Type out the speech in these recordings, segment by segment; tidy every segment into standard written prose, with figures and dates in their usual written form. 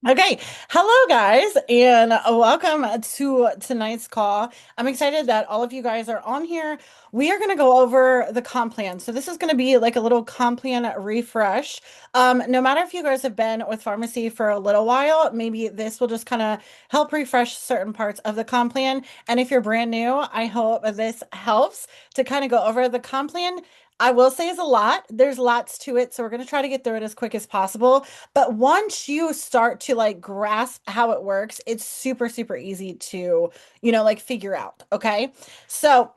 Okay, hello guys, and welcome to tonight's call. I'm excited that all of you guys are on here. We are going to go over the comp plan. So this is going to be like a little comp plan refresh. No matter if you guys have been with pharmacy for a little while, maybe this will just kind of help refresh certain parts of the comp plan. And if you're brand new, I hope this helps to kind of go over the comp plan. I will say is a lot. There's lots to it, so we're going to try to get through it as quick as possible. But once you start to like grasp how it works, it's super, super easy to, like figure out. Okay. So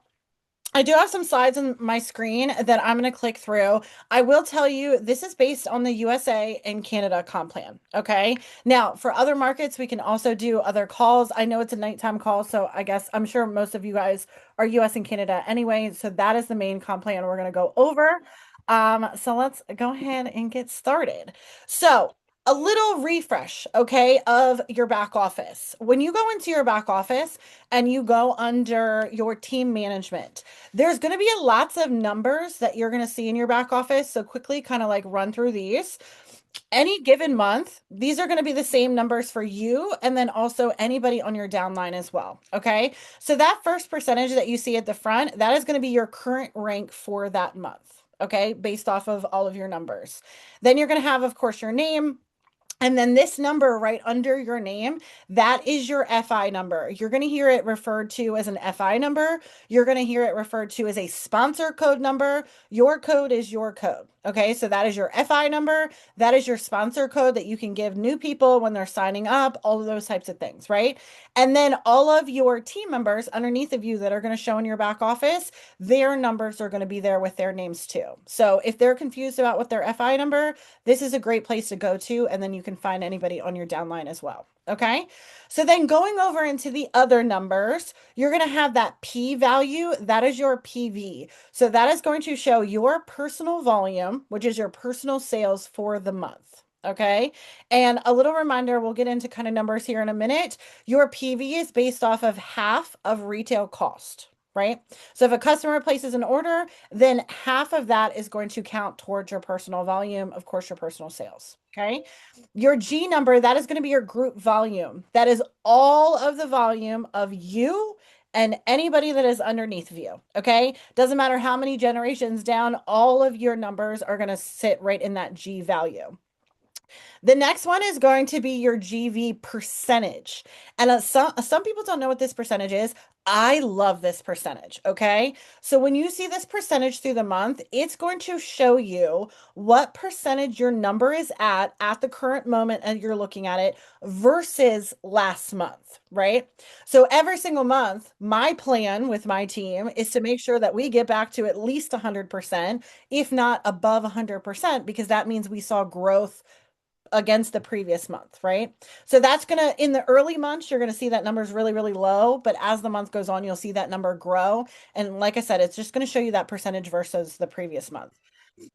I do have some slides on my screen that I'm going to click through. I will tell you this is based on the USA and Canada comp plan. Okay. Now, for other markets, we can also do other calls. I know it's a nighttime call, so I guess I'm sure most of you guys are US and Canada anyway. So that is the main comp plan we're going to go over. So let's go ahead and get started. So, a little refresh, okay, of your back office. When you go into your back office and you go under your team management, there's going to be lots of numbers that you're going to see in your back office. So quickly kind of like run through these. Any given month, these are going to be the same numbers for you and then also anybody on your downline as well. Okay. So that first percentage that you see at the front, that is going to be your current rank for that month. Okay. Based off of all of your numbers. Then you're going to have, of course, your name. And then this number right under your name, that is your FI number. You're going to hear it referred to as an FI number. You're going to hear it referred to as a sponsor code number. Your code is your code. Okay, so that is your FI number. That is your sponsor code that you can give new people when they're signing up, all of those types of things, right? And then all of your team members underneath of you that are going to show in your back office, their numbers are going to be there with their names too. So if they're confused about what their FI number, this is a great place to go to, and then you can find anybody on your downline as well. Okay. So then going over into the other numbers, you're going to have that P value. That is your PV. So that is going to show your personal volume, which is your personal sales for the month. Okay. And a little reminder, we'll get into kind of numbers here in a minute. Your PV is based off of half of retail cost, right? So if a customer places an order, then half of that is going to count towards your personal volume, of course, your personal sales. Okay. Your G number, that is going to be your group volume. That is all of the volume of you and anybody that is underneath of you. Okay. Doesn't matter how many generations down, all of your numbers are going to sit right in that G value. The next one is going to be your GV percentage. And some people don't know what this percentage is. I love this percentage, okay? So when you see this percentage through the month, it's going to show you what percentage your number is at the current moment and you're looking at it versus last month, right? So every single month, my plan with my team is to make sure that we get back to at least 100%, if not above 100%, because that means we saw growth against the previous month, right? So that's going to, in the early months, you're going to see that number is really, really low. But as the month goes on, you'll see that number grow. And like I said, it's just going to show you that percentage versus the previous month.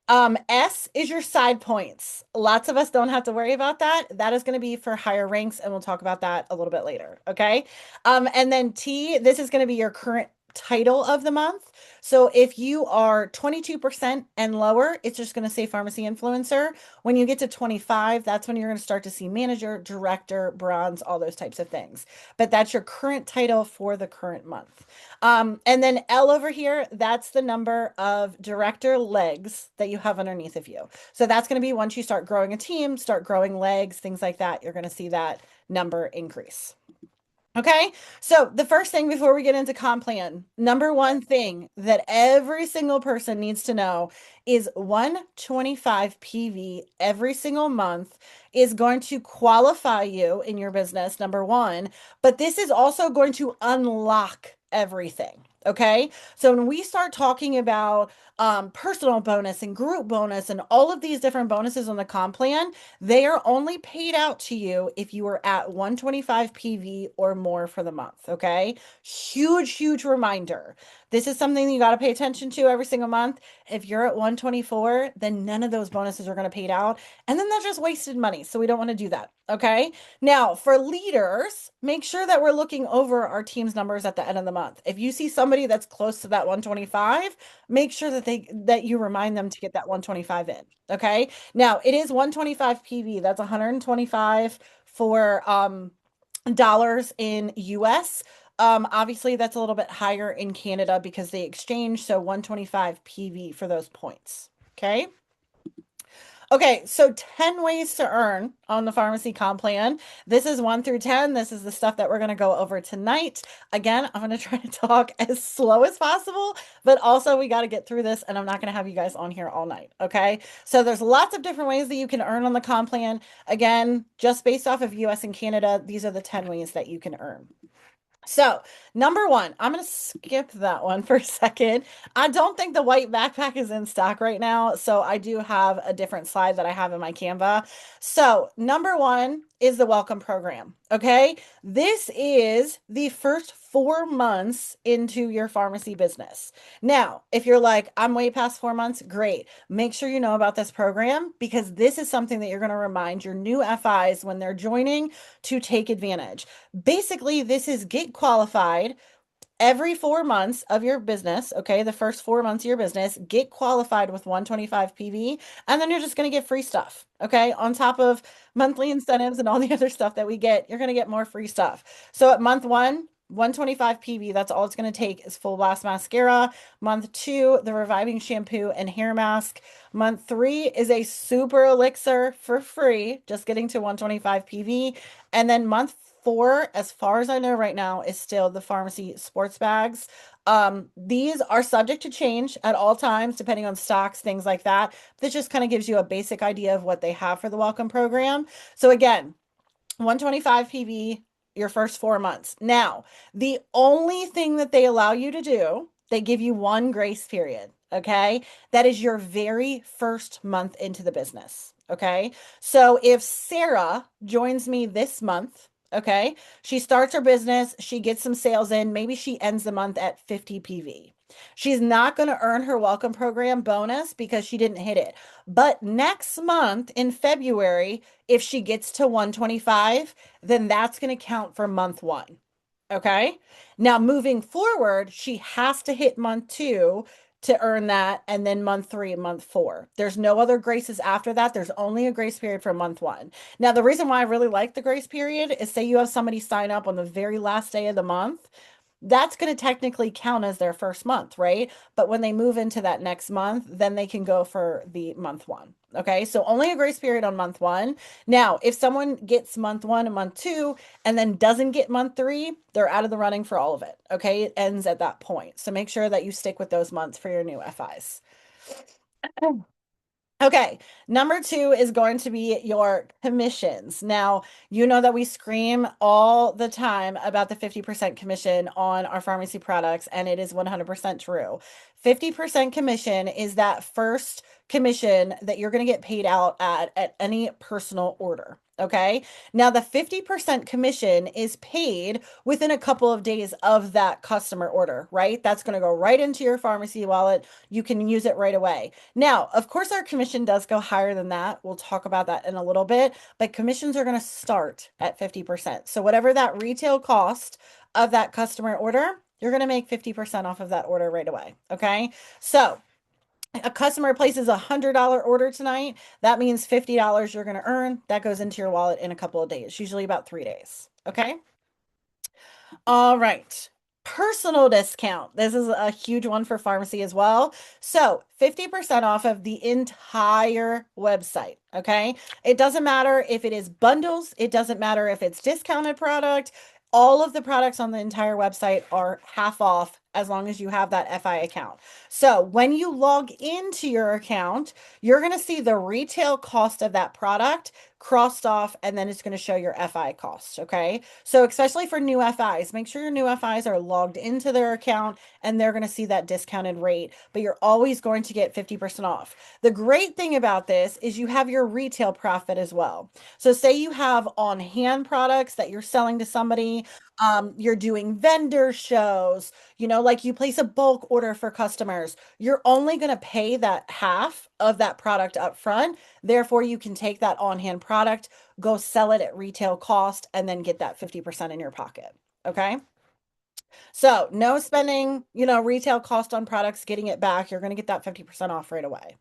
S is your side points. Lots of us don't have to worry about that. That is going to be for higher ranks, and we'll talk about that a little bit later. Okay. And then T, this is going to be your current title of the month. So if you are 22% and lower, it's just going to say pharmacy influencer. When you get to 25, that's when you're going to start to see manager, director, bronze, all those types of things. But that's your current title for the current month. And then L over here, that's the number of director legs that you have underneath of you. So that's going to be once you start growing a team, start growing legs, things like that, you're going to see that number increase. Okay, so the first thing before we get into comp plan, number one thing that every single person needs to know is 125 PV every single month is going to qualify you in your business, number one, but this is also going to unlock everything. Okay, so when we start talking about personal bonus and group bonus and all of these different bonuses on the comp plan, they are only paid out to you if you are at 125 PV or more for the month. Okay. Huge, huge reminder. This is something you got to pay attention to every single month. If you're at 124, then none of those bonuses are going to pay out. And then that's just wasted money. So we don't want to do that. Okay. Now, for leaders, make sure that we're looking over our team's numbers at the end of the month. If you see somebody that's close to that 125, make sure that that you remind them to get that 125 in. Okay. Now it is 125 PV. That's 125 for dollars in US. Obviously that's a little bit higher in Canada because they exchange, so 125 PV for those points. Okay. Okay, so 10 ways to earn on the pharmacy comp plan. This is 1 through 10. This is the stuff that we're going to go over tonight. Again, I'm going to try to talk as slow as possible, but also we got to get through this and I'm not going to have you guys on here all night. Okay, so there's lots of different ways that you can earn on the comp plan. Again, just based off of US and Canada, these are the 10 ways that you can earn. So, number one, I'm going to skip that one for a second. I don't think the white backpack is in stock right now, so I do have a different slide that I have in my Canva. So, number one is the welcome program. Okay. This is the first 4 months into your pharmacy business. Now, if you're like, I'm way past 4 months, great. Make sure you know about this program because this is something that you're going to remind your new FIs when they're joining to take advantage. Basically, this is get qualified every 4 months of your business. Okay, the first 4 months of your business, get qualified with 125 PV, and then you're just going to get free stuff. Okay, on top of monthly incentives and all the other stuff that we get, you're going to get more free stuff. So at month one, 125 PV, that's all it's going to take is full blast mascara. Month two, the reviving shampoo and hair mask. Month three is a super elixir for free, just getting to 125 PV. And then month four, as far as I know right now, is still the pharmacy sports bags. These are subject to change at all times, depending on stocks, things like that. This just kind of gives you a basic idea of what they have for the welcome program. So again, 125 PV your first 4 months. Now, the only thing that they allow you to do, they give you one grace period. Okay. That is your very first month into the business. Okay. So if Sarah joins me this month, okay, she starts her business, she gets some sales in, maybe she ends the month at 50 PV. She's not going to earn her welcome program bonus because she didn't hit it. But next month in February, if she gets to 125, then that's going to count for month one. Okay. Now, moving forward, she has to hit month two to earn that, and then month three and month four. There's no other graces after that. There's only a grace period for month one. Now, the reason why I really like the grace period is say you have somebody sign up on the very last day of the month, that's going to technically count as their first month, right? But when they move into that next month, then they can go for the month one. Okay. So only a grace period on month one. Now, if someone gets month one and month two and then doesn't get month three, they're out of the running for all of it. Okay. It ends at that point. So make sure that you stick with those months for your new FIs. Okay, number two is going to be your commissions. Now, you know that we scream all the time about the 50% commission on our pharmacy products, and it is 100% true. 50% commission is that first commission that you're going to get paid out at any personal order. Okay. Now, the 50% commission is paid within a couple of days of that customer order, right? That's going to go right into your pharmacy wallet. You can use it right away. Now, of course, our commission does go higher than that. We'll talk about that in a little bit, but commissions are going to start at 50%. So whatever that retail cost of that customer order, you're going to make 50% off of that order right away. Okay. So a customer places $100 order tonight. That means $50 you're going to earn. That goes into your wallet in a couple of days, usually about 3 days. Okay. All right. Personal discount. This is a huge one for pharmacy as well. So 50% off of the entire website. Okay. It doesn't matter if it is bundles, it doesn't matter if it's discounted product. All of the products on the entire website are half off as long as you have that FI account. So when you log into your account, you're going to see the retail cost of that product crossed off, and then it's going to show your FI costs. Okay. So especially for new FIs, make sure your new FIs are logged into their account and they're going to see that discounted rate, but you're always going to get 50% off. The great thing about this is you have your retail profit as well. So say you have on hand products that you're selling to somebody, you're doing vendor shows, like you place a bulk order for customers, you're only going to pay that half of that product up front. Therefore, you can take that on hand product, go sell it at retail cost, and then get that 50% in your pocket. Okay. So no spending, retail cost on products, getting it back. You're going to get that 50% off right away.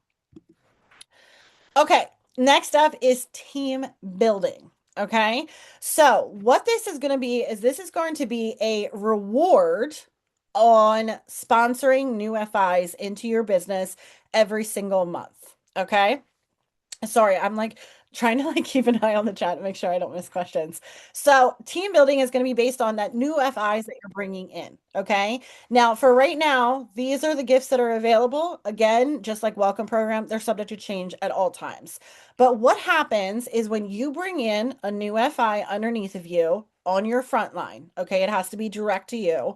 Okay, next up is team building. Okay, so what this is going to be is this is going to be a reward on sponsoring new FIs into your business every single month. Okay. Sorry, I'm like trying to like keep an eye on the chat and make sure I don't miss questions. So, team building is going to be based on that new FIs that you're bringing in. Okay. Now, for right now, these are the gifts that are available. Again, just like welcome program, they're subject to change at all times. But what happens is when you bring in a new FI underneath of you on your front line, okay, it has to be direct to you.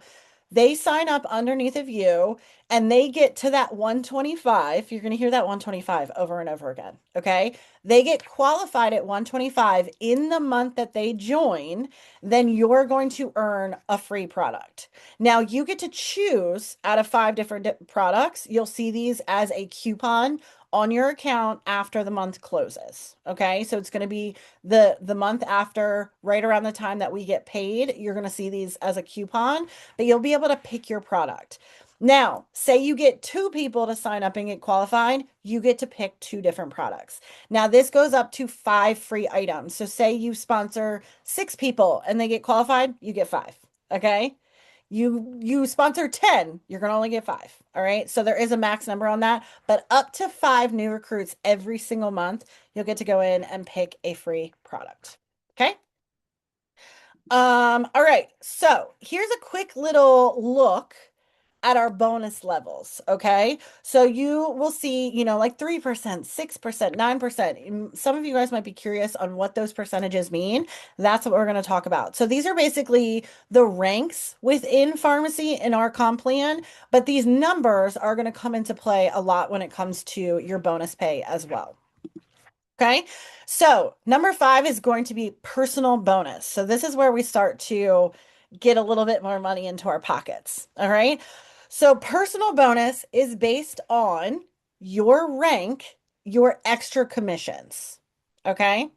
They sign up underneath of you and they get to that 125. You're going to hear that 125 over and over again. Okay. They get qualified at 125 in the month that they join, then you're going to earn a free product. Now, you get to choose out of five different products. You'll see these as a coupon on your account after the month closes. Okay. So it's going to be the month after, right around the time that we get paid. You're going to see these as a coupon, but you'll be able to pick your product. Now, say you get two people to sign up and get qualified, you get to pick two different products. Now, this goes up to five free items. So, say you sponsor six people and they get qualified, you get five. Okay. You sponsor 10, you're going to only get five. All right. So, there is a max number on that, but up to five new recruits every single month, you'll get to go in and pick a free product. Okay. All right. So here's a quick little look at our bonus levels. Okay. So you will see, like 3%, 6%, 9%. Some of you guys might be curious on what those percentages mean. That's what we're going to talk about. So these are basically the ranks within pharmacy in our comp plan, but these numbers are going to come into play a lot when it comes to your bonus pay as well. Okay. So number five is going to be personal bonus. So this is where we start to get a little bit more money into our pockets. All right. So personal bonus is based on your rank, your extra commissions. Okay.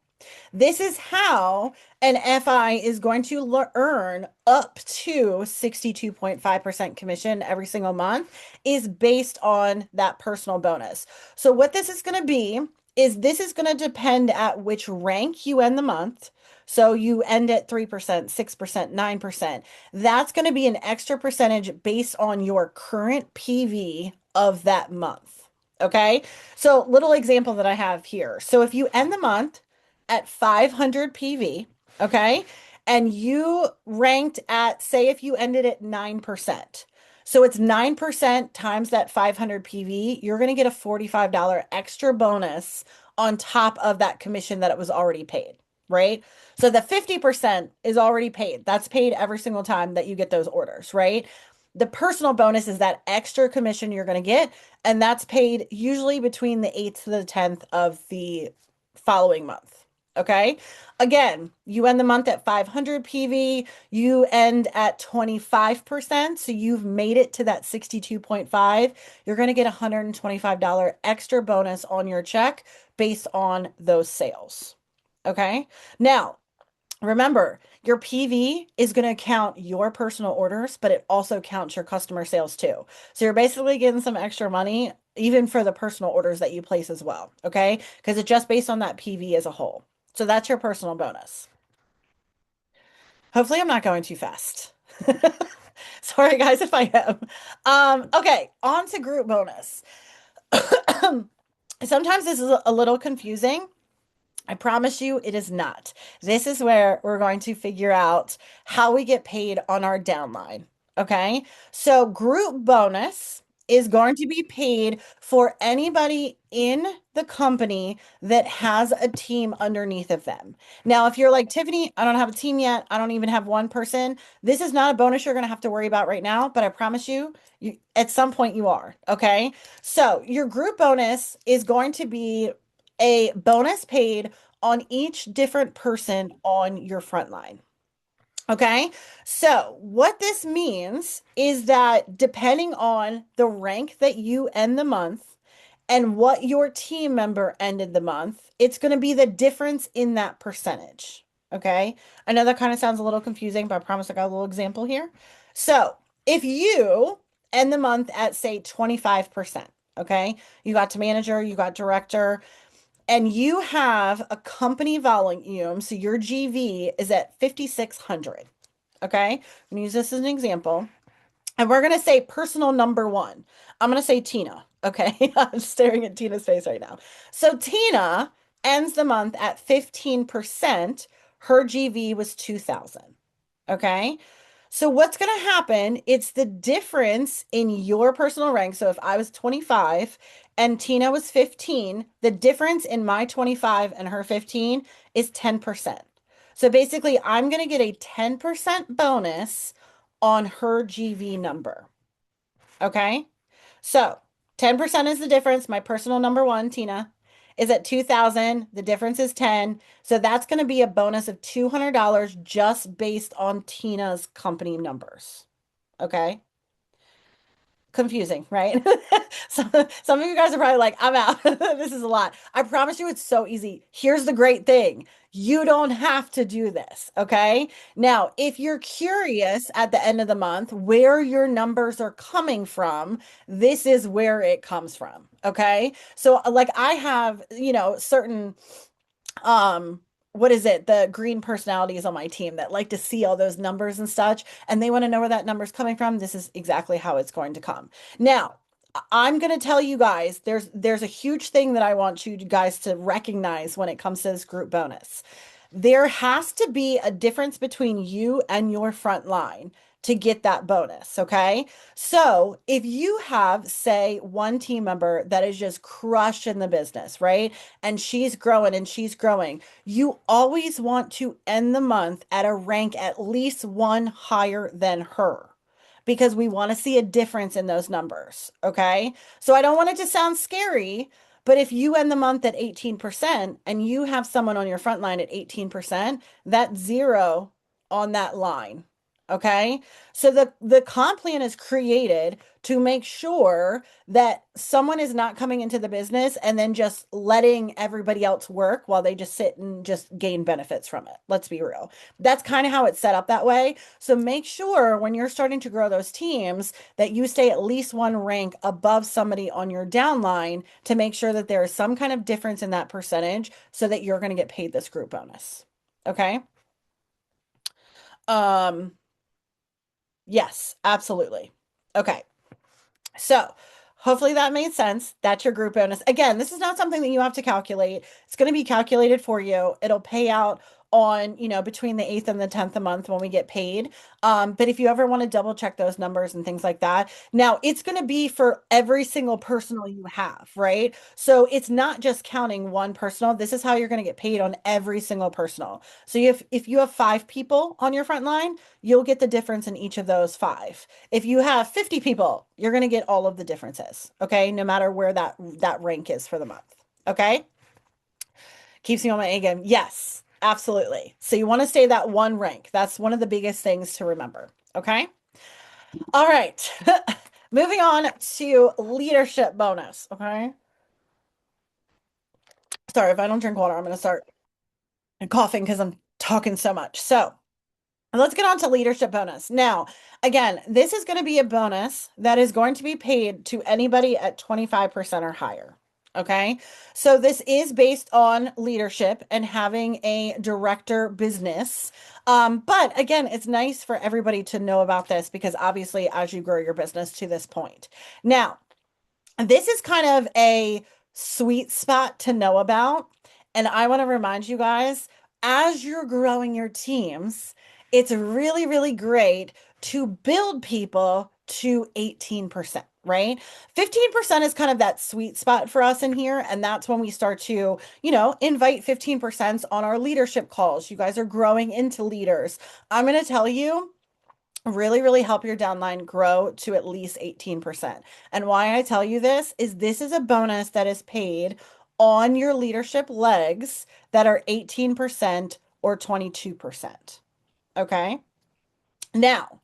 This is how an FI is going to earn up to 62.5% commission every single month is based on that personal bonus. So what this is going to be is this is going to depend at which rank you end the month. So you end at 3%, 6%, 9%. That's going to be an extra percentage based on your current PV of that month. Okay. So little example that I have here. So if you end the month at 500 PV, okay? And you ranked at, say, if you ended at 9%. So it's 9% times that 500 PV, you're going to get a $45 extra bonus on top of that commission that it was already paid, right? So the 50% is already paid. That's paid every single time that you get those orders, right? The personal bonus is that extra commission you're going to get, and that's paid usually between the 8th to the 10th of the following month. Okay. Again, you end the month at 500 PV, you end at 25%. So you've made it to that 62.5. You're going to get $125 extra bonus on your check based on those sales. Okay. Now, remember, your PV is going to count your personal orders, but it also counts your customer sales too. So you're basically getting some extra money, even for the personal orders that you place as well. Okay. Because it's just based on that PV as a whole. So that's your personal bonus. Hopefully, I'm not going too fast. Sorry, guys, if I am. Okay, on to group bonus. Sometimes this is a little confusing. I promise you it is not. This is where we're going to figure out how we get paid on our downline. Okay. So group bonus is going to be paid for anybody in the company that has a team underneath of them. Now, if you're like Tiffany, I don't have a team yet. I don't even have one person. This is not a bonus you're going to have to worry about right now, but I promise you, at some point you are. Okay. So your group bonus is going to be a bonus paid on each different person on your front line. Okay. So, what this means is that depending on the rank that you end the month and what your team member ended the month, it's going to be the difference in that percentage. Okay. I know that kind of sounds a little confusing, but I promise I got a little example here. So if you end the month at, say, 25%, okay, you got to manager, you got director, and you have a company volume, so your GV is at 5,600. Okay, I'm gonna use this as an example. And we're gonna say personal number one. I'm gonna say Tina. Okay, I'm staring at Tina's face right now. So Tina ends the month at 15%. Her GV was 2,000. Okay. So what's going to happen? It's the difference in your personal rank. So if I was 25 and Tina was 15, the difference in my 25 and her 15 is 10%. So basically, I'm going to get a 10% bonus on her GV number. Okay. So 10% is the difference. My personal number one, Tina, is at 2,000. The difference is 10. So that's going to be a bonus of $200 just based on Tina's company numbers. Okay. Confusing, right? Some of you guys are probably like, I'm out. This is a lot. I promise you it's so easy. Here's the great thing. You don't have to do this, okay? Now, if you're curious at the end of the month where your numbers are coming from, this is where it comes from, okay? So like I have, certain um what is it, the green personalities on my team that like to see all those numbers and such, and they want to know where that number's coming from. This is exactly how it's going to come. Now, I'm going to tell you guys, there's a huge thing that I want you guys to recognize when it comes to this group bonus. There has to be a difference between you and your front line to get that bonus, okay? So if you have, say, one team member that is just crushing the business, right? And she's growing and she's growing, you always want to end the month at a rank at least one higher than her because we want to see a difference in those numbers, okay? So I don't want it to sound scary, but if you end the month at 18% and you have someone on your front line at 18%, that's zero on that line. Okay. So the comp plan is created to make sure that someone is not coming into the business and then just letting everybody else work while they just sit and just gain benefits from it. Let's be real. That's kind of how it's set up that way. So make sure when you're starting to grow those teams that you stay at least one rank above somebody on your downline to make sure that there is some kind of difference in that percentage so that you're going to get paid this group bonus. Okay. Um, yes, absolutely. Okay. So hopefully that made sense. That's your group bonus. Again, this is not something that you have to calculate. It's going to be calculated for you. It'll pay out on, between the 8th and the 10th a month when we get paid. But if you ever want to double check those numbers and things like that, now it's going to be for every single personal you have, right? So it's not just counting one personal. This is how you're going to get paid on every single personal. So if you have 5 people on your front line, you'll get the difference in each of those 5. If you have 50 people, you're going to get all of the differences, okay? No matter where that rank is for the month. Okay? Keeps me on my A game. Yes, absolutely. So you want to stay that one rank. That's one of the biggest things to remember. Okay? All right. Moving on to leadership bonus, okay? Sorry, if I don't drink water, I'm going to start coughing because I'm talking so much. So, let's get on to leadership bonus. Now, again, this is going to be a bonus that is going to be paid to anybody at 25% or higher. Okay. So this is based on leadership and having a director business. But again, it's nice for everybody to know about this because obviously, as you grow your business to this point. Now, this is kind of a sweet spot to know about. And I want to remind you guys, as you're growing your teams, it's really, really great to build people to 18%, right? 15% is kind of that sweet spot for us in here. And that's when we start to, invite 15% on our leadership calls. You guys are growing into leaders. I'm going to tell you, really, really help your downline grow to at least 18%. And why I tell you this is a bonus that is paid on your leadership legs that are 18% or 22%. Okay. Now,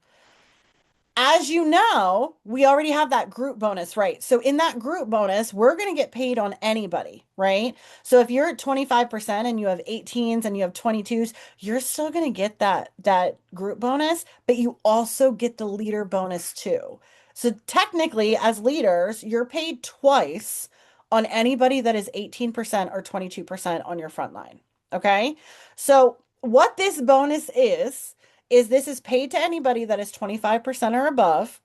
As you know, we already have that group bonus, right? So in that group bonus, we're going to get paid on anybody, right? So if you're at 25% and you have 18s and you have 22s, you're still going to get that group bonus, but you also get the leader bonus too. So technically, as leaders, you're paid twice on anybody that is 18% or 22% on your front line. Okay? So what this bonus is this is paid to anybody that is 25% or above,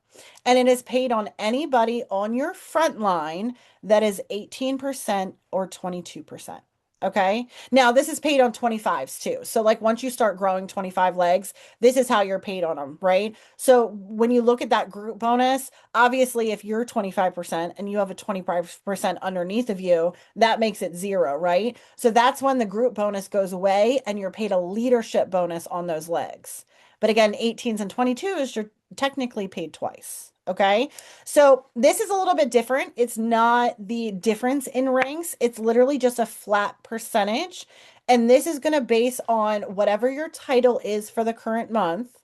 and it is paid on anybody on your front line that is 18% or 22%. Okay. Now, this is paid on 25s too. So, like, once you start growing 25 legs, this is how you're paid on them, right? So, when you look at that group bonus, obviously, if you're 25% and you have a 25% underneath of you, that makes it zero, right? So, that's when the group bonus goes away and you're paid a leadership bonus on those legs. But again, 18s and 22s, you're technically paid twice. Okay. So this is a little bit different. It's not the difference in ranks. It's literally just a flat percentage. And this is going to base on whatever your title is for the current month.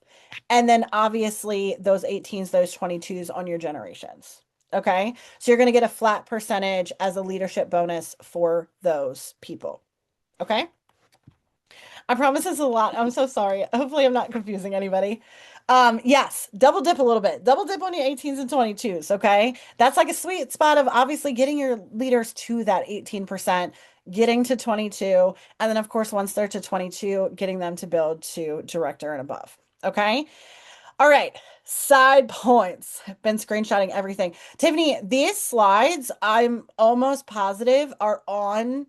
And then obviously those 18s, those 22s on your generations. Okay. So you're going to get a flat percentage as a leadership bonus for those people. Okay. I promise it's a lot. I'm so sorry. Hopefully, I'm not confusing anybody. Yes, double dip a little bit. Double dip on your 18s and 22s, okay? That's like a sweet spot of obviously getting your leaders to that 18%, getting to 22, and then of course, once they're to 22, getting them to build to director and above. Okay? All right. Side points. I've been screenshotting everything. Tiffany, these slides, I'm almost positive, are on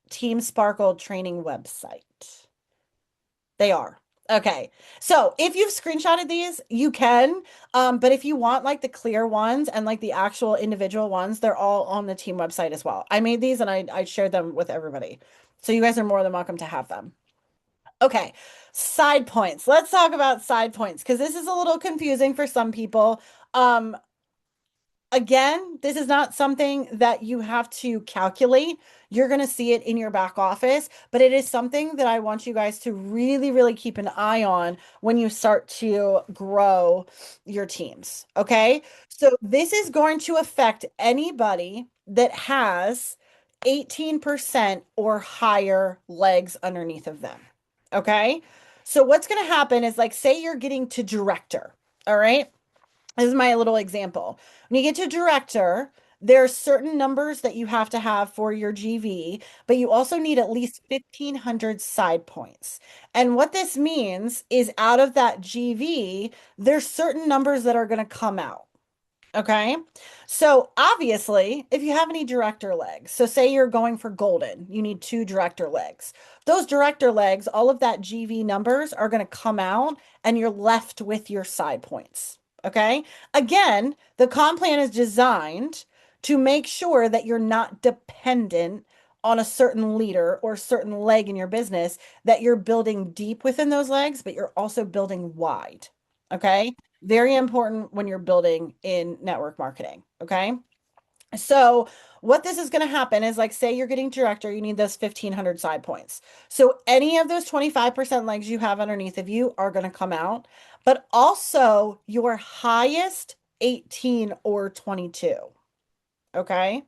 Team Sparkle training website. They are. Okay. So if you've screenshotted these, you can. But if you want like the clear ones and like the actual individual ones, they're all on the team website as well. I made these and I shared them with everybody. So you guys are more than welcome to have them. Okay. Side points. Let's talk about side points because this is a little confusing for some people. Um, Again, this is not something that you have to calculate. You're going to see it in your back office, but it is something that I want you guys to really, really keep an eye on when you start to grow your teams. Okay. So this is going to affect anybody that has 18% or higher legs underneath of them. Okay. So what's going to happen is like, say you're getting to director. All right. This is my little example. When you get to director, there are certain numbers that you have to have for your GV, but you also need at least 1,500 side points. And what this means is out of that GV, there's certain numbers that are going to come out. Okay. So obviously, if you have any director legs, so say you're going for golden, you need two director legs. Those director legs, all of that GV numbers are going to come out and you're left with your side points. Okay. Again, the comp plan is designed to make sure that you're not dependent on a certain leader or certain leg in your business, that you're building deep within those legs, but you're also building wide. Okay. Very important when you're building in network marketing. Okay. So, what this is going to happen is like, say you're getting director, you need those 1,500 side points. So, any of those 25% legs you have underneath of you are going to come out, but also your highest 18 or 22. Okay.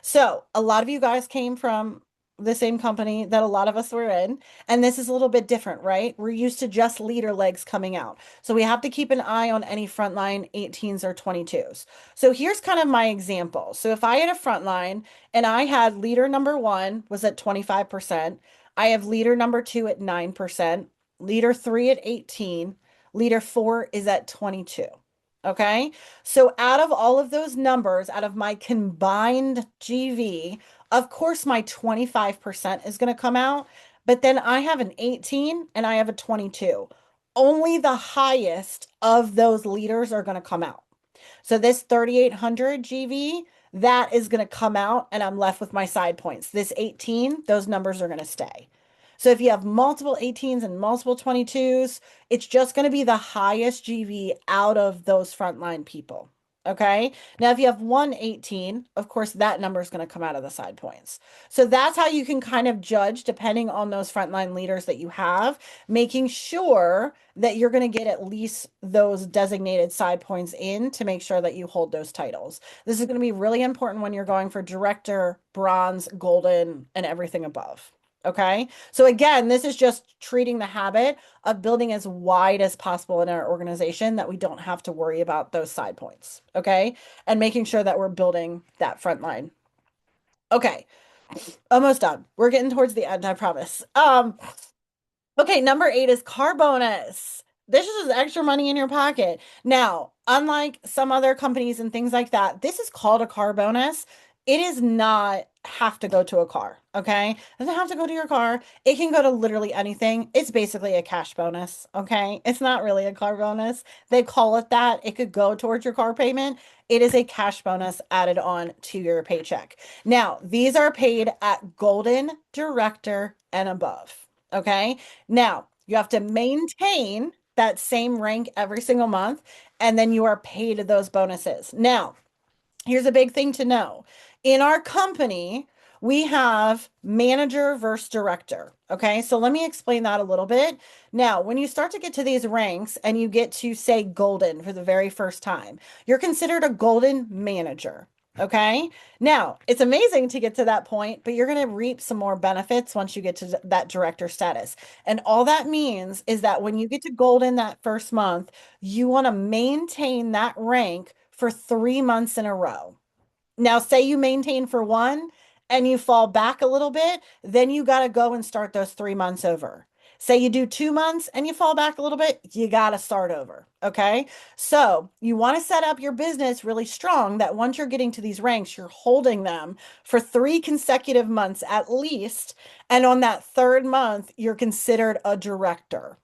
So a lot of you guys came from the same company that a lot of us were in, and this is a little bit different, right? We're used to just leader legs coming out. So we have to keep an eye on any frontline 18s or 22s. So here's kind of my example. So if I had a frontline and I had leader number one was at 25%, I have leader number two at 9%, leader three at 18, leader four is at 22. Okay. So out of all of those numbers, out of my combined GV, of course my 25% is going to come out, but then I have an 18 and I have a 22. Only the highest of those leaders are going to come out. So this 3,800 GV, that is going to come out and I'm left with my side points. This 18, those numbers are going to stay. So if you have multiple 18s and multiple 22s, it's just going to be the highest GV out of those frontline people. Okay. Now, if you have 118, of course, that number is going to come out of the side points. So that's how you can kind of judge, depending on those frontline leaders that you have, making sure that you're going to get at least those designated side points in to make sure that you hold those titles. This is going to be really important when you're going for director, bronze, golden, and everything above. Okay. So again, this is just treating the habit of building as wide as possible in our organization that we don't have to worry about those side points. Okay. And making sure that we're building that front line. Okay. Almost done. We're getting towards the end, I promise. Okay, number 8 is car bonus. This is just extra money in your pocket. Now, unlike some other companies and things like that, this is called a car bonus. It is not have to go to a car, okay? It doesn't have to go to your car. It can go to literally anything. It's basically a cash bonus, okay? It's not really a car bonus. They call it that. It could go towards your car payment. It is a cash bonus added on to your paycheck. Now, these are paid at Golden Director and above, okay? Now, you have to maintain that same rank every single month, and then you are paid those bonuses. Now, here's a big thing to know. In our company, we have manager versus director. Okay, so let me explain that a little bit. Now, when you start to get to these ranks and you get to say golden for the very first time, you're considered a golden manager. Okay, now it's amazing to get to that point, but you're going to reap some more benefits once you get to that director status. And all that means is that when you get to golden that first month, you want to maintain that rank for 3 months in a row. Now, say you maintain for one and you fall back a little bit, then you got to go and start those 3 months over. Say you do 2 months and you fall back a little bit, you got to start over. Okay. So you want to set up your business really strong that once you're getting to these ranks, you're holding them for 3 consecutive months at least. And on that third month, you're considered a director.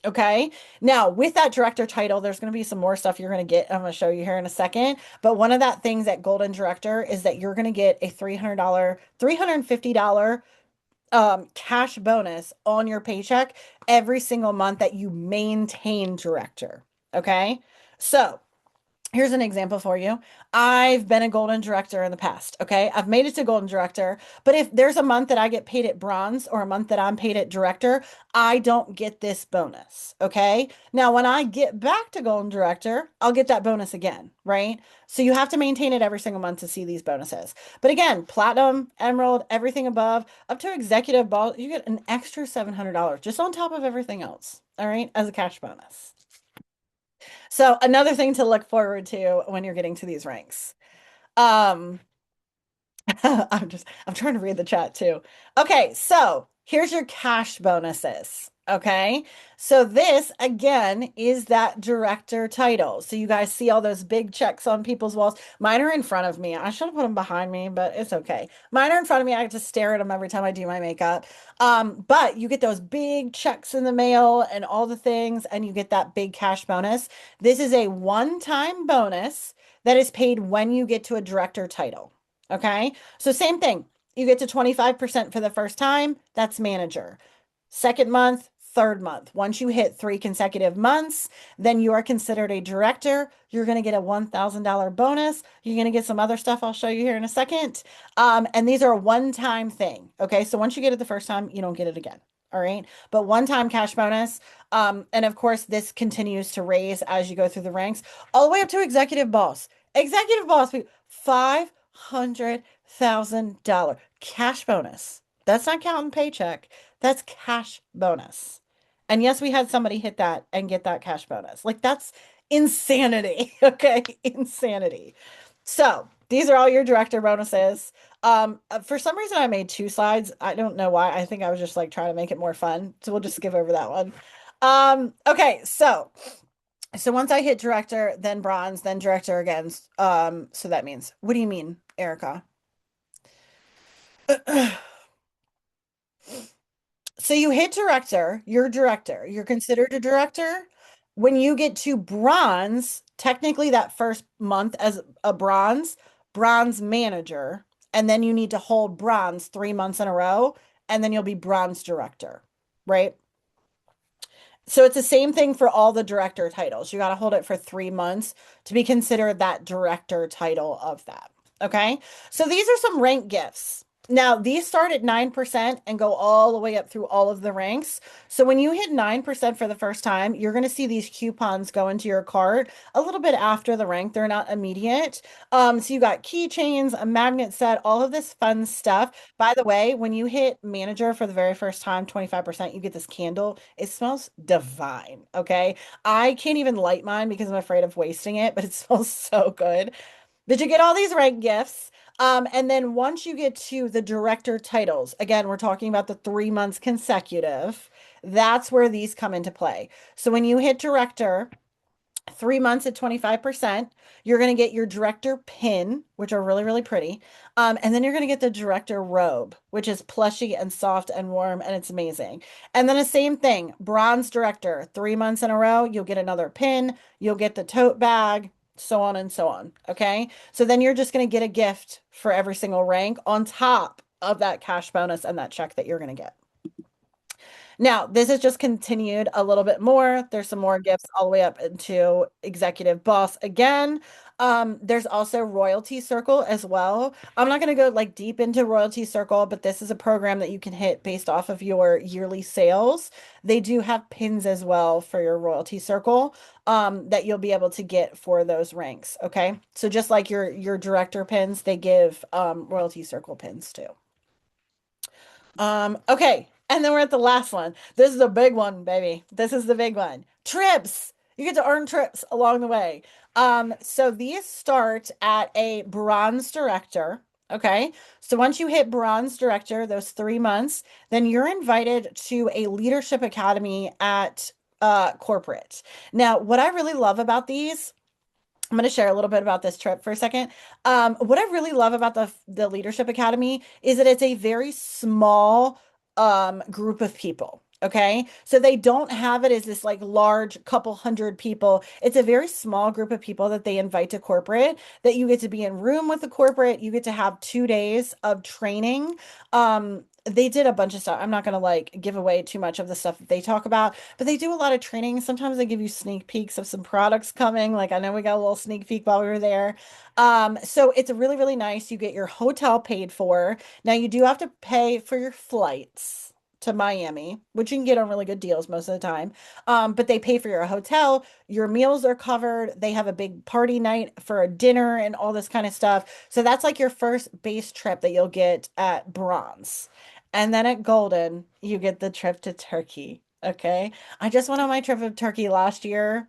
Okay. Now, with that director title, there's going to be some more stuff you're going to get. I'm going to show you here in a second. But one of that things at Golden Director is that you're going to get a $300, $350 cash bonus on your paycheck every single month that you maintain director. Okay. So here's an example for you. I've been a golden director in the past. Okay. I've made it to golden director, but if there's a month that I get paid at bronze or a month that I'm paid at director, I don't get this bonus. Okay. Now, when I get back to golden director, I'll get that bonus again. Right. So you have to maintain it every single month to see these bonuses. But again, platinum, emerald, everything above, up to executive ball, you get an extra $700 just on top of everything else. All right. As a cash bonus. So another thing to look forward to when you're getting to these ranks. Um, I'm trying to read the chat too. Okay, so here's your cash bonuses. Okay, so this again is that director title. So you guys see all those big checks on people's walls. Mine are in front of me. I should have put them behind me, but it's okay. Mine are in front of me. I have to stare at them every time I do my makeup. But you get those big checks in the mail and all the things, and you get that big cash bonus. This is a one-time bonus that is paid when you get to a director title. Okay. So same thing. You get to 25% for the first time. That's manager. Second month, third month. Once you hit 3 consecutive months, then you are considered a director. You're going to get a $1,000 bonus. You're going to get some other stuff I'll show you here in a second. And these are a one-time thing. Okay. So once you get it the first time, you don't get it again. All right. But one-time cash bonus. And of course, this continues to raise as you go through the ranks, all the way up to executive boss. Executive boss, $500,000 cash bonus. That's not counting paycheck. That's cash bonus. And yes, we had somebody hit that and get that cash bonus. Like that's insanity. Okay, insanity. So these are all your director bonuses. For some reason, I made 2 slides. I don't know why. I think I was just like trying to make it more fun. So we'll just skip over that one. Okay, so once I hit director, then bronze, then director again. So that means, what do you mean, Erica? So you hit director, you're director, you're considered a director. When you get to bronze, technically that first month as a bronze manager, and then you need to hold bronze 3 months in a row, and then you'll be bronze director, right? So it's the same thing for all the director titles. You got to hold it for 3 months to be considered that director title of that. Okay. So these are some rank gifts. Now, these start at 9% and go all the way up through all of the ranks. So when you hit 9% for the first time, you're going to see these coupons go into your cart a little bit after the rank. They're not immediate. So you got keychains, a magnet set, all of this fun stuff. By the way, when you hit manager for the very first time, 25%, you get this candle. It smells divine. Okay. I can't even light mine because I'm afraid of wasting it, but it smells so good. But you get all these rank gifts. And then once you get to the director titles, again, we're talking about the 3 months consecutive. That's where these come into play. So when you hit director, 3 months at 25%. You're going to get your director pin, which are really, really pretty. And then you're going to get the director robe, which is plushy and soft and warm, and it's amazing. And then the same thing, bronze director, 3 months in a row, you'll get another pin, you'll get the tote bag, so on and so on. Okay. So then you're just going to get a gift for every single rank on top of that cash bonus and that check that you're going to get. Now, this has just continued a little bit more. There's some more gifts all the way up into executive boss again. There's also Royalty Circle as well. I'm not going to go like deep into Royalty Circle, but this is a program that you can hit based off of your yearly sales. They do have pins as well for your Royalty Circle that you'll be able to get for those ranks. Okay. So just like your director pins, they give Royalty Circle pins too. Okay. And then we're at the last one. This is a big one, baby. This is the big one. Trips. You get to earn trips along the way. So these start at a bronze director. Okay. So once you hit bronze director, those 3 months, then you're invited to a leadership academy at corporate. Now, what I really love about these I'm going to share a little bit about this trip for a second. What I really love about the Leadership Academy is that it's a very small group of people. Okay, so they don't have it as this like large couple hundred people. It's a very small group of people that they invite to corporate that you get to be in room with the corporate. You get to have 2 days of training. They did a bunch of stuff. I'm not going to like give away too much of the stuff that they talk about, but they do a lot of training. Sometimes they give you sneak peeks of some products coming. Like I know we got a little sneak peek while we were there. So it's really, really nice. You get your hotel paid for. Now you do have to pay for your flights to Miami, which you can get on really good deals most of the time. But they pay for your hotel, your meals are covered. They have a big party night for a dinner and all this kind of stuff. So that's like your first base trip that you'll get at bronze. And then at golden, you get the trip to Turkey. Okay. I just went on my trip to Turkey last year.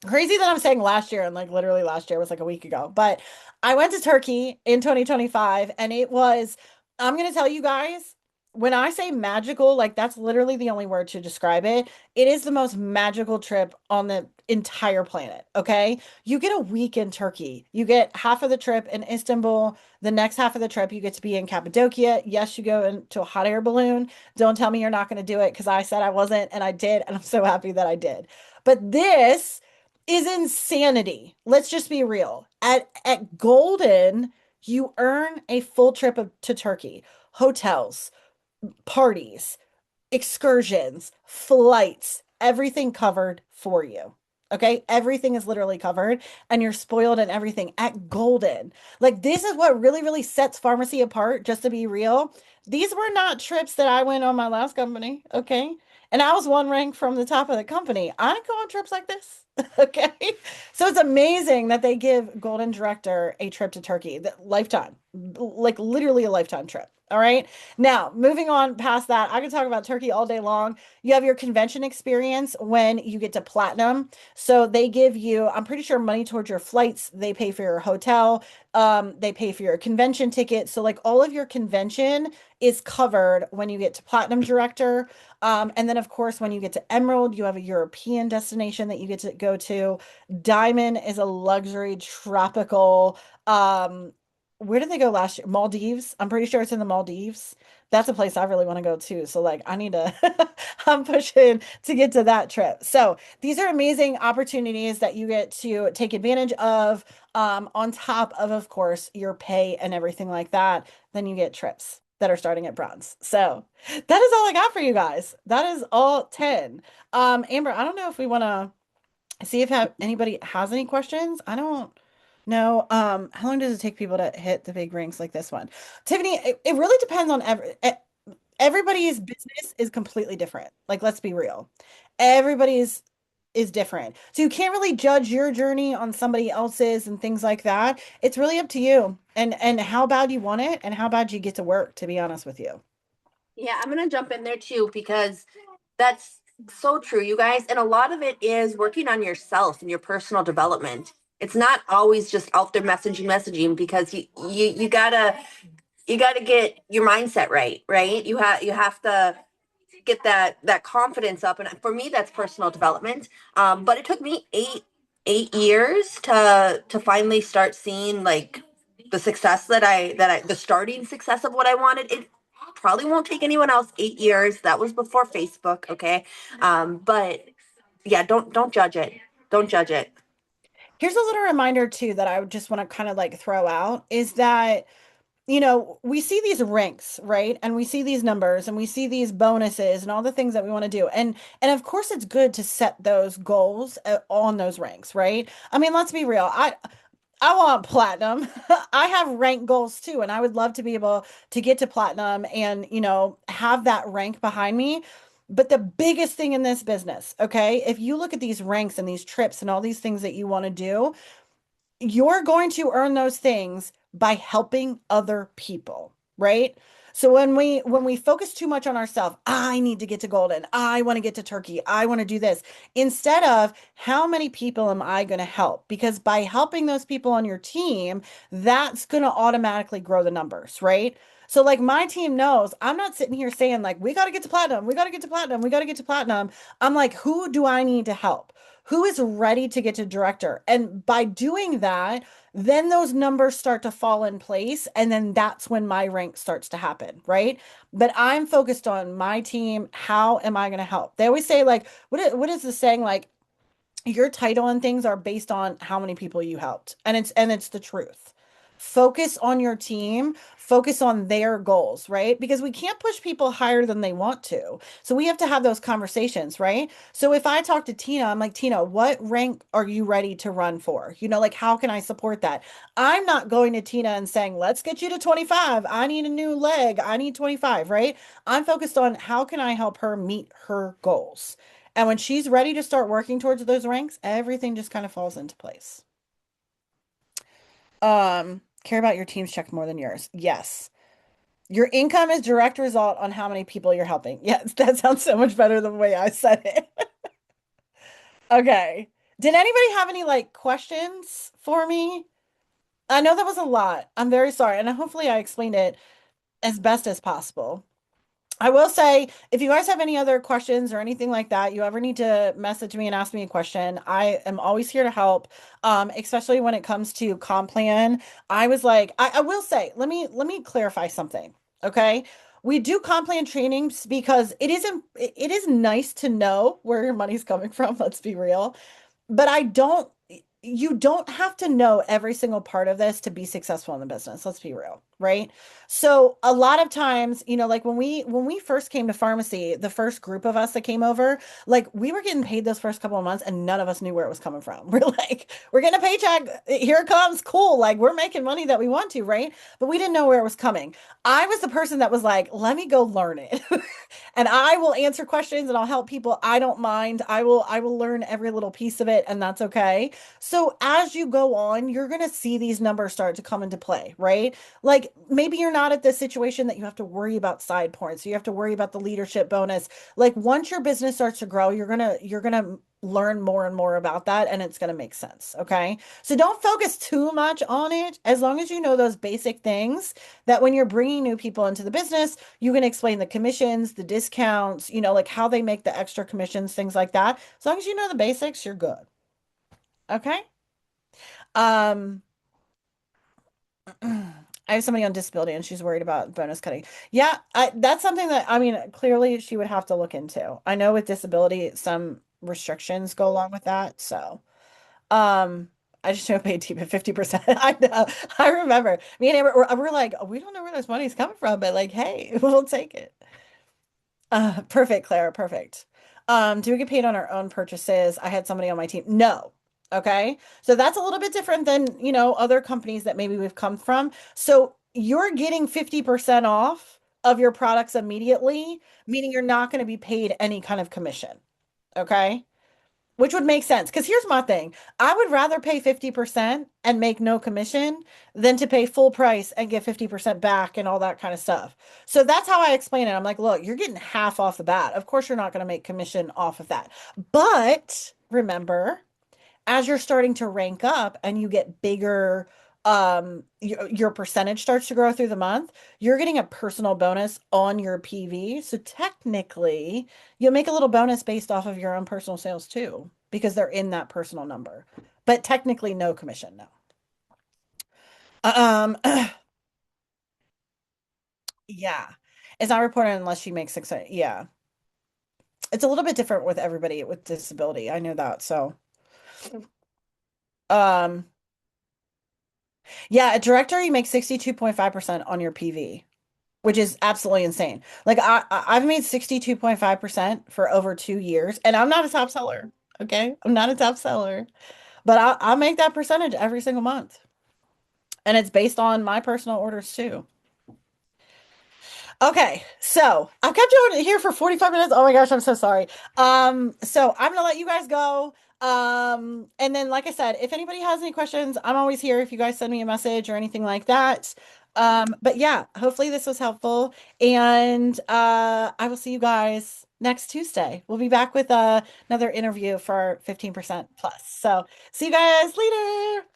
Crazy that I'm saying last year and like literally last year was like a week ago. But I went to Turkey in 2025 and it was, I'm going to tell you guys, when I say magical, like that's literally the only word to describe it. It is the most magical trip on the entire planet. Okay. You get a week in Turkey. You get half of the trip in Istanbul. The next half of the trip, you get to be in Cappadocia. Yes, you go into a hot air balloon. Don't tell me you're not going to do it because I said I wasn't and I did. And I'm so happy that I did. But this is insanity. Let's just be real. At Golden, you earn a full trip to Turkey, hotels, parties, excursions, flights, everything covered for you. Okay, everything is literally covered, and you're spoiled and everything at Golden. Like, this is what really, really sets Pharmacy apart, just to be real. These were not trips that I went on my last company. Okay. And I was one rank from the top of the company. I didn't go on trips like this. Okay. So it's amazing that they give Golden Director a trip to Turkey, that lifetime, like literally a lifetime trip. All right. Now, moving on past that, I can talk about Turkey all day long. You have your convention experience when you get to platinum. So they give you, I'm pretty sure, money towards your flights. They pay for your hotel. They pay for your convention ticket. So like all of your convention is covered when you get to platinum director. And then of course, when you get to emerald, you have a European destination that you get to go to. Diamond is a luxury tropical, where did they go last year? Maldives. I'm pretty sure it's in the Maldives. That's a place I really want to go to. So like I need to I'm pushing to get to that trip. So these are amazing opportunities that you get to take advantage of on top of course your pay and everything like that. Then you get trips. that are starting at bronze. So that is all I got for you guys. That is all 10. Amber, I don't know if we want to see if anybody has any questions. I don't know. How long does it take people to hit the big ranks like this one? Tiffany, it really depends on everybody's business is completely different. Like, let's be real. Everybody's is different. So you can't really judge your journey on somebody else's and things like that. It's really up to you and how bad you want it and how bad you get to work, to be honest with you. Yeah, I'm gonna jump in there too because that's so true, you guys. And a lot of it is working on yourself and your personal development. It's not always just out there messaging because you gotta get your mindset right, right? You have to get that confidence up, and for me that's personal development. But it took me eight years to finally start seeing like the success that I the starting success of what I wanted. It probably won't take anyone else 8 years. That was before Facebook. Okay. But yeah, don't judge it. Don't judge it. Here's a little reminder too that I would just want to kind of like throw out is that we see these ranks, right? And we see these numbers and we see these bonuses and all the things that we want to do. And of course it's good to set those goals on those ranks, right? I mean, let's be real. I want platinum. I have rank goals too, and I would love to be able to get to platinum and, have that rank behind me. But the biggest thing in this business, okay, if you look at these ranks and these trips and all these things that you want to do, you're going to earn those things by helping other people, right? So when we focus too much on ourselves, I need to get to golden, I want to get to turkey, I want to do this, instead of how many people am I going to help? Because by helping those people on your team, that's going to automatically grow the numbers, right? So like my team knows I'm not sitting here saying like we got to get to platinum, we got to get to platinum, we got to get to platinum. I'm like, who do I need to help? Who is ready to get to director? And by doing that, then those numbers start to fall in place. And then that's when my rank starts to happen, right? But I'm focused on my team. How am I going to help? They always say, like, what is the saying? Like, your title and things are based on how many people you helped. And it's the truth. Focus on your team, focus on their goals, right? Because we can't push people higher than they want to. So we have to have those conversations, right? So if I talk to Tina, I'm like, Tina, what rank are you ready to run for? Like, how can I support that? I'm not going to Tina and saying, let's get you to 25. I need a new leg. I need 25, right? I'm focused on how can I help her meet her goals. And when she's ready to start working towards those ranks, everything just kind of falls into place. Care about your team's check more than yours. Yes. Your income is direct result on how many people you're helping. Yes, that sounds so much better than the way I said it. Okay. Did anybody have any like questions for me? I know that was a lot. I'm very sorry. And hopefully I explained it as best as possible. I will say, if you guys have any other questions or anything like that, you ever need to message me and ask me a question, I am always here to help. Especially when it comes to comp plan. I was like, I will say, let me clarify something. Okay. We do comp plan trainings because it is nice to know where your money's coming from. Let's be real. But you don't have to know every single part of this to be successful in the business. Let's be real, right? So a lot of times, like when we first came to pharmacy, the first group of us that came over, like we were getting paid those first couple of months and none of us knew where it was coming from. We're like, we're getting a paycheck, here it comes, cool. Like we're making money that we want to, right? But we didn't know where it was coming. I was the person that was like, let me go learn it. And I will answer questions and I'll help people. I don't mind. I will learn every little piece of it and that's okay. So as you go on, you're going to see these numbers start to come into play, right? Like maybe you're not at this situation that you have to worry about side points. So you have to worry about the leadership bonus. Like once your business starts to grow, you're going to learn more and more about that and it's going to make sense, okay? So don't focus too much on it as long as you know those basic things that when you're bringing new people into the business, you can explain the commissions, the discounts, like how they make the extra commissions, things like that. As long as you know the basics, you're good. Okay? Um, I have somebody on disability and she's worried about bonus cutting. Yeah, that's something that I mean, clearly she would have to look into. I know with disability, some restrictions go along with that. So, um, I just should have paid Team at 50%. I know. I remember. Me and Amber we're like, we don't know where this money's coming from, but like, hey, we'll take it. Perfect, Clara. Perfect. Do we get paid on our own purchases? I had somebody on my team. No. Okay. So that's a little bit different than, other companies that maybe we've come from. So you're getting 50% off of your products immediately, meaning you're not going to be paid any kind of commission. Okay. Which would make sense. Because here's my thing. I would rather pay 50% and make no commission than to pay full price and get 50% back and all that kind of stuff. So that's how I explain it. I'm like, look, you're getting half off the bat. Of course, you're not going to make commission off of that. But remember, as you're starting to rank up and you get bigger, your percentage starts to grow through the month, you're getting a personal bonus on your PV. So technically, you'll make a little bonus based off of your own personal sales too, because they're in that personal number. But technically, no commission, no. Um, yeah. It's not reported unless she makes 600. Yeah. It's a little bit different with everybody with disability. I know that. So, um, yeah, a director, you make 62.5% on your PV, which is absolutely insane. Like I've made 62.5% for over 2 years, and I'm not a top seller. Okay. I'm not a top seller, but I make that percentage every single month. And it's based on my personal orders too. Okay, so I've kept you on here for 45 minutes. Oh my gosh, I'm so sorry. So I'm gonna let you guys go. And then like I said, if anybody has any questions, I'm always here if you guys send me a message or anything like that. But yeah, hopefully this was helpful. And I will see you guys next Tuesday. We'll be back with another interview for 15% plus. So see you guys later.